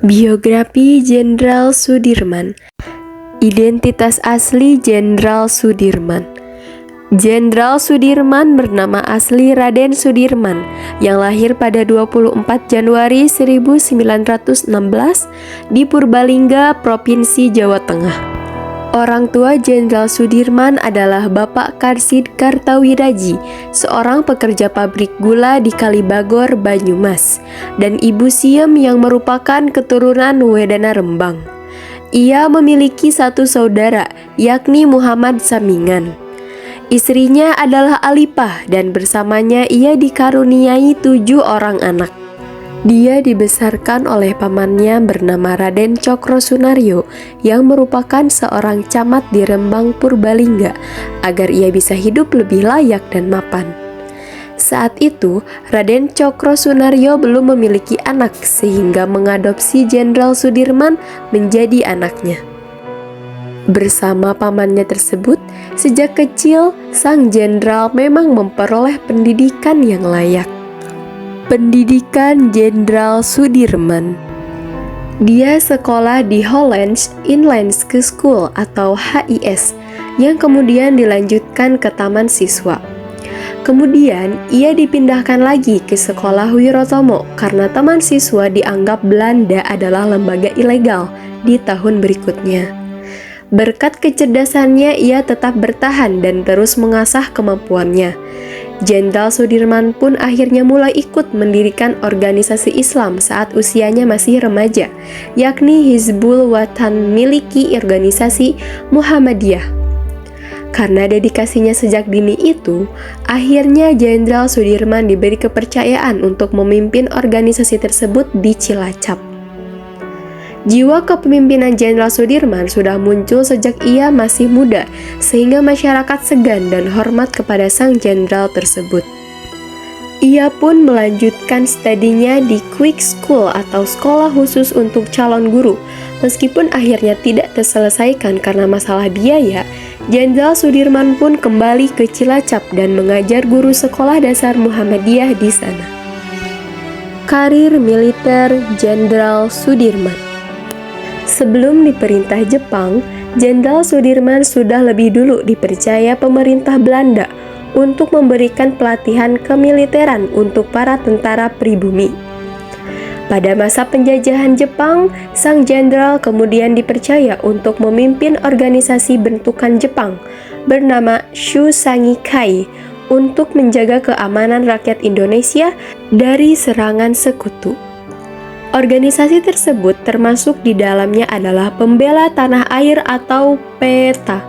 Biografi Jenderal Sudirman. Identitas asli Jenderal Sudirman. Jenderal Sudirman bernama asli Raden Sudirman yang lahir pada 24 Januari 1916 di Purbalingga, Provinsi Jawa Tengah. Orang tua Jenderal Sudirman adalah Bapak Karsid Kartawiraji, seorang pekerja pabrik gula di Kalibagor, Banyumas, dan Ibu Siem yang merupakan keturunan Wedana Rembang. Ia memiliki satu saudara, yakni Muhammad Samingan. Istrinya adalah Alipah dan bersamanya ia dikaruniai 7 orang anak. Dia dibesarkan oleh pamannya bernama Raden Cokro Sunaryo yang merupakan seorang camat di Rembang, Purbalingga agar ia bisa hidup lebih layak dan mapan. Saat itu, Raden Cokro Sunaryo belum memiliki anak sehingga mengadopsi Jenderal Sudirman menjadi anaknya. Bersama pamannya tersebut, sejak kecil sang jenderal memang memperoleh pendidikan yang layak. Pendidikan Jenderal Sudirman. Dia sekolah di Hollands Inlandse School atau HIS yang kemudian dilanjutkan ke Taman Siswa. Kemudian ia dipindahkan lagi ke sekolah Wirotomo karena Taman Siswa dianggap Belanda adalah lembaga ilegal di tahun berikutnya. Berkat kecerdasannya ia tetap bertahan dan terus mengasah kemampuannya. Jenderal Sudirman pun akhirnya mulai ikut mendirikan organisasi Islam saat usianya masih remaja, yakni Hizbul Wathan miliki organisasi Muhammadiyah. Karena dedikasinya sejak dini itu, akhirnya Jenderal Sudirman diberi kepercayaan untuk memimpin organisasi tersebut di Cilacap. Jiwa kepemimpinan Jenderal Sudirman sudah muncul sejak ia masih muda, sehingga masyarakat segan dan hormat kepada sang jenderal tersebut. Ia pun melanjutkan studinya di Quick School atau sekolah khusus untuk calon guru. Meskipun akhirnya tidak terselesaikan karena masalah biaya, Jenderal Sudirman pun kembali ke Cilacap dan mengajar guru sekolah dasar Muhammadiyah di sana. Karir militer Jenderal Sudirman. Sebelum diperintah Jepang, Jenderal Sudirman sudah lebih dulu dipercaya pemerintah Belanda untuk memberikan pelatihan kemiliteran untuk para tentara pribumi. Pada masa penjajahan Jepang, sang jenderal kemudian dipercaya untuk memimpin organisasi bentukan Jepang bernama Shusangikai untuk menjaga keamanan rakyat Indonesia dari serangan sekutu. Organisasi tersebut termasuk di dalamnya adalah Pembela Tanah Air atau PETA.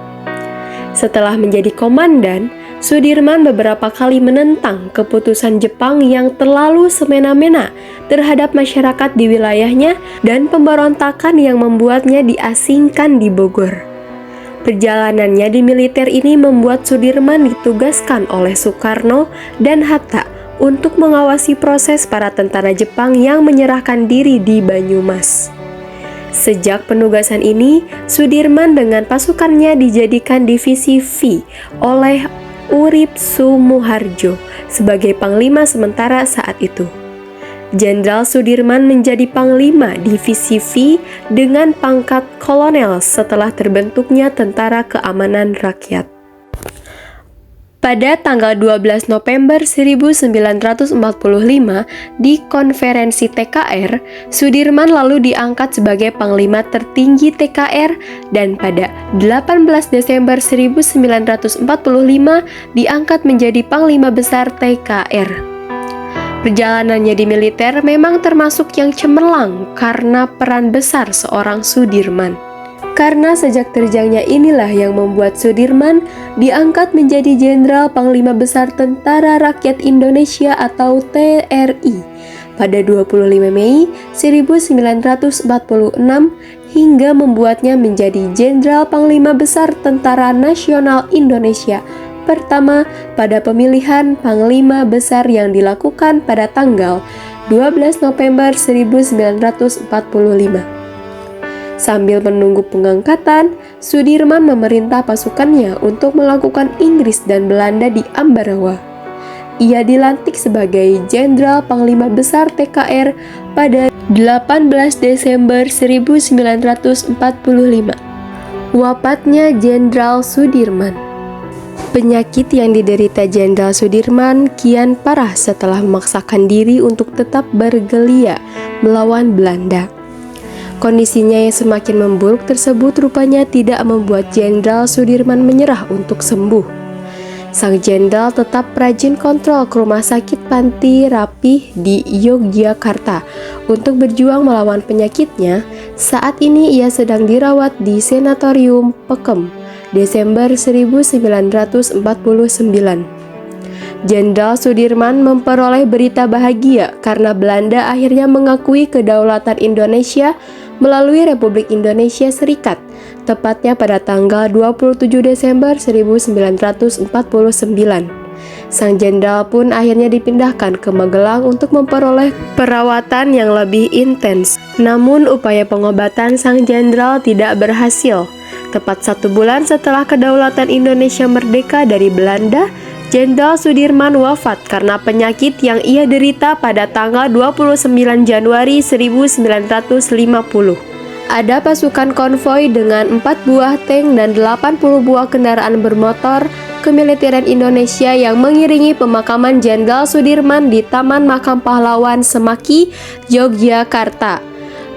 Setelah menjadi komandan, Sudirman beberapa kali menentang keputusan Jepang yang terlalu semena-mena terhadap masyarakat di wilayahnya dan pemberontakan yang membuatnya diasingkan di Bogor. Perjalanannya di militer ini membuat Sudirman ditugaskan oleh Soekarno dan Hatta untuk mengawasi proses para tentara Jepang yang menyerahkan diri di Banyumas. Sejak penugasan ini, Sudirman dengan pasukannya dijadikan divisi V oleh Urip Sumuharjo sebagai panglima sementara saat itu. Jenderal Sudirman menjadi panglima divisi V dengan pangkat kolonel setelah terbentuknya Tentara Keamanan Rakyat. Pada tanggal 12 November 1945 di konferensi TKR, Sudirman lalu diangkat sebagai panglima tertinggi TKR dan pada 18 Desember 1945 diangkat menjadi panglima besar TKR. Perjalanannya di militer memang termasuk yang cemerlang karena peran besar seorang Sudirman. Karena sejak terjangnya inilah yang membuat Sudirman diangkat menjadi Jenderal Panglima Besar Tentara Rakyat Indonesia atau TRI pada 25 Mei 1946 hingga membuatnya menjadi Jenderal Panglima Besar Tentara Nasional Indonesia pertama pada pemilihan Panglima Besar yang dilakukan pada tanggal 12 November 1945. Sambil menunggu pengangkatan, Sudirman memerintah pasukannya untuk melakukan Inggris dan Belanda di Ambarawa. Ia dilantik sebagai Jenderal Panglima Besar TKR pada 18 Desember 1945. Wafatnya Jenderal Sudirman. Penyakit yang diderita Jenderal Sudirman kian parah setelah memaksakan diri untuk tetap bergelia melawan Belanda. Kondisinya yang semakin memburuk tersebut rupanya tidak membuat Jenderal Sudirman menyerah untuk sembuh. Sang jenderal tetap rajin kontrol ke rumah sakit Panti Rapih di Yogyakarta untuk berjuang melawan penyakitnya. Saat ini ia sedang dirawat di Sanatorium Pekem, Desember 1949. Jenderal Sudirman memperoleh berita bahagia karena Belanda akhirnya mengakui kedaulatan Indonesia melalui Republik Indonesia Serikat, tepatnya pada tanggal 27 Desember 1949. Sang jenderal pun akhirnya dipindahkan ke Magelang untuk memperoleh perawatan yang lebih intens. Namun upaya pengobatan sang jenderal tidak berhasil. Tepat 1 bulan setelah kedaulatan Indonesia merdeka dari Belanda, Jenderal Sudirman wafat karena penyakit yang ia derita pada tanggal 29 Januari 1950. Ada pasukan konvoi dengan 4 buah tank dan 80 buah kendaraan bermotor kemiliteran Indonesia yang mengiringi pemakaman Jenderal Sudirman di Taman Makam Pahlawan Semaki, Yogyakarta.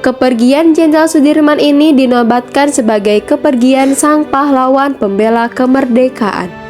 Kepergian Jenderal Sudirman ini dinobatkan sebagai kepergian sang pahlawan pembela kemerdekaan.